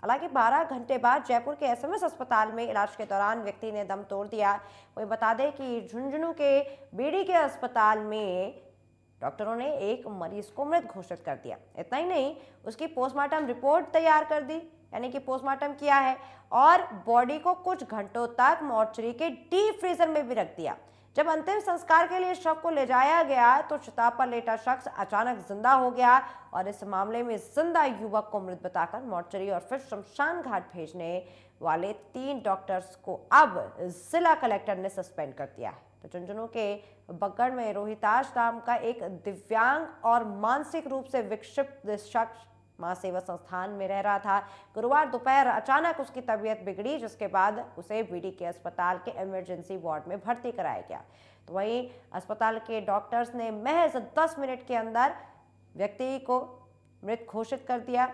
हालांकि 12 घंटे बाद जयपुर के एसएमएस अस्पताल में इलाज के दौरान व्यक्ति ने दम तोड़ दिया। वही बता दें कि झुंझुनू के बीडी के अस्पताल में डॉक्टरों ने एक मरीज को मृत घोषित कर दिया। इतना ही नहीं, उसकी पोस्टमार्टम रिपोर्ट तैयार कर दी, यानी कि पोस्टमार्टम किया है, और बॉडी को कुछ घंटों तक मॉर्चरी के डीप फ्रीजर में भी रख दिया। जब अंतिम संस्कार के लिए शव को ले जाया गया तो चिता पर लेटा शख्स अचानक जिंदा हो गया और इस मामले में जिंदा युवक को मृत बताकर मॉर्चरी और फिर शमशान घाट भेजने वाले 3 डॉक्टर्स को अब जिला कलेक्टर ने सस्पेंड कर दिया है। तो झुंझुनू के बगड़ में रोहिताश नाम का एक दिव्यांग और मानसिक रूप से विक्षिप्त शख्स मां सेवा संस्थान में रह रहा था। गुरुवार दोपहर अचानक उसकी तबीयत बिगड़ी, जिसके बाद उसे बीडी के अस्पताल के इमरजेंसी वार्ड में भर्ती कराया गया। तो वहीं अस्पताल के डॉक्टर्स ने महज 10 मिनट के अंदर व्यक्ति को मृत घोषित कर दिया,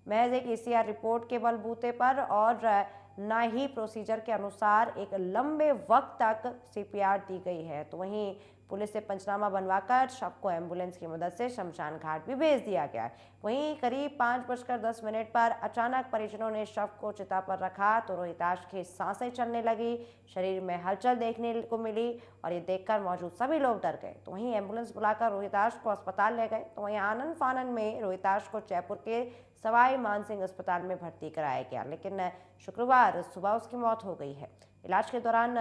महज एक ईसीआर रिपोर्ट के बलबूते पर, और ना ही प्रोसीजर के अनुसार एक लंबे वक्त तक सीपीआर दी गई है। तो वहीं पुलिस से पंचनामा बनवाकर शव को एम्बुलेंस की मदद से शमशान घाट भी भेज दिया गया है। वहीं करीब 5:10 पर अचानक परिजनों ने शव को चिता पर रखा तो रोहिताश की सांसें चलने लगी, शरीर में हलचल देखने को मिली और ये देखकर मौजूद सभी लोग डर गए। तो वहीं एम्बुलेंस बुलाकर रोहिताश को अस्पताल ले गए। तो वहीं आनन फानन में रोहिताश को जयपुर के सवाई मानसिंह अस्पताल में भर्ती कराया गया, लेकिन शुक्रवार सुबह उसकी मौत हो गई है। इलाज के दौरान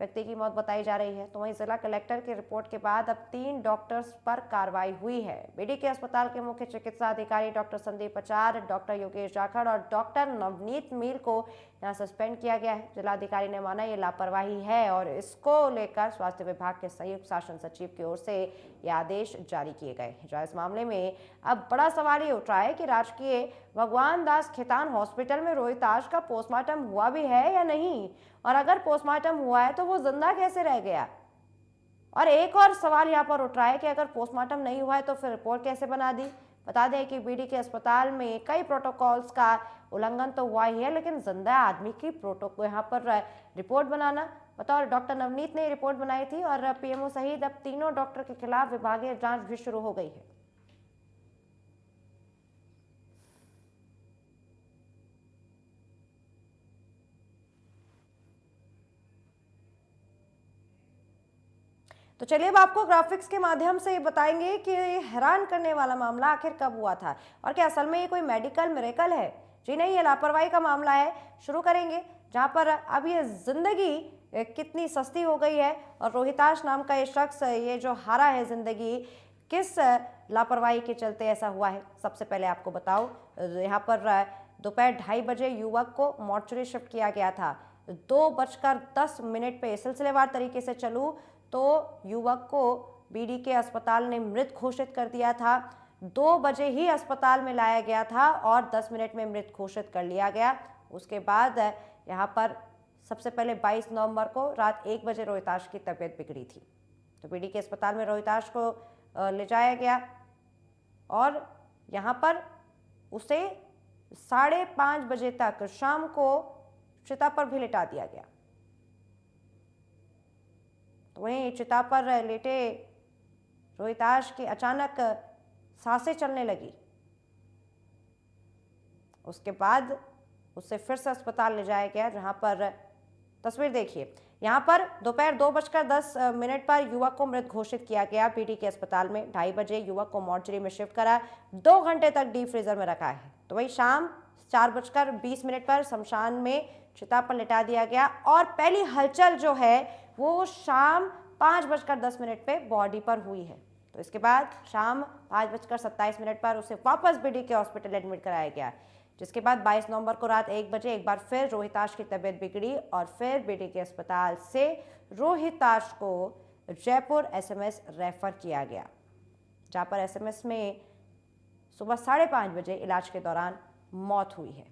व्यक्ति की मौत बताई जा रही है। तो वहीं जिला कलेक्टर की रिपोर्ट के बाद अब 3 डॉक्टर्स पर कार्रवाई हुई है। बीडी के अस्पताल के मुख्य चिकित्सा अधिकारी डॉक्टर संदीप आचार्य, डॉक्टर योगेश जाखड़ और डॉक्टर नवनीत मील को यहां सस्पेंड किया गया है। जिलाधिकारी ने माना ये लापरवाही है और इसको लेकर स्वास्थ्य विभाग के संयुक्त शासन सचिव की ओर से ये आदेश जारी किए गए हैं। इस मामले में अब बड़ा सवाल ये उठ रहा है कि राजकीय भगवान दास खेतान हॉस्पिटल में रोहिताश का पोस्टमार्टम हुआ भी है या नहीं, और अगर पोस्टमार्टम हुआ है तो वो जिंदा कैसे रह गया। और एक और सवाल यहाँ पर उठ रहा है कि अगर पोस्टमार्टम नहीं हुआ है तो फिर रिपोर्ट कैसे बना दी। बता दें कि बीडी के अस्पताल में कई प्रोटोकॉल्स का उल्लंघन तो हुआ ही है, लेकिन जिंदा आदमी की प्रोटोकॉल यहाँ पर रिपोर्ट बनाना, बतौर डॉक्टर नवनीत ने रिपोर्ट बनाई थी और पीएमओ सहित अब तीनों डॉक्टर के खिलाफ विभागीय जांच भी शुरू हो गई है। तो चलिए अब आपको ग्राफिक्स के माध्यम से बताएंगे कि हैरान करने वाला मामला आखिर कब हुआ था और क्या असल में ये कोई मेडिकल मिरेकल है। जी नहीं, ये लापरवाही का मामला है। शुरू करेंगे जहां पर अब ये जिंदगी कितनी सस्ती हो गई है और रोहिताश नाम का ये शख्स ये जो हारा है जिंदगी, किस लापरवाही के चलते ऐसा हुआ है। सबसे पहले आपको बताओ, यहाँ पर दोपहर 2:30 बजे युवक को मॉर्चरी शिफ्ट किया गया था। 2:10 पे सिलसिलेवार तरीके से चलूँ तो युवक को बीडी के अस्पताल ने मृत घोषित कर दिया था। 2 बजे ही अस्पताल में लाया गया था और 10 मिनट में मृत घोषित कर लिया गया। उसके बाद यहाँ पर सबसे पहले 22 नवंबर को रात 1 बजे रोहिताश की तबीयत बिगड़ी थी, तो बीडी के अस्पताल में रोहिताश को ले जाया गया और यहाँ पर उसे 5:30 बजे तक शाम को चिता पर भी लिटा दिया गया। तो वहीं चिता पर लेटे रोहिताश की अचानक सांसें चलने लगी। उसके बाद उसे फिर से अस्पताल ले जाया गया, जहां पर तस्वीर देखिए, यहां पर दोपहर 2:10 पर युवक को मृत घोषित किया गया बीडी के अस्पताल में। 2:30 बजे युवक को मॉर्चरी में शिफ्ट करा, 2 घंटे तक डीप फ्रीजर में रखा है। तो वही शाम 4:20 पर शमशान में चिता पर लिटा दिया गया और पहली हलचल जो है वो शाम 5:10 पे बॉडी पर हुई है। तो इसके बाद शाम 5:27 पर उसे वापस बीडी के हॉस्पिटल एडमिट कराया गया, जिसके बाद 22 नवंबर को रात 1 बजे एक बार फिर रोहिताश की तबीयत बिगड़ी और फिर बीडी के अस्पताल से रोहिताश को जयपुर एसएमएस रेफर किया गया, जहां पर एसएमएस में सुबह 5:30 बजे इलाज के दौरान मौत हुई है।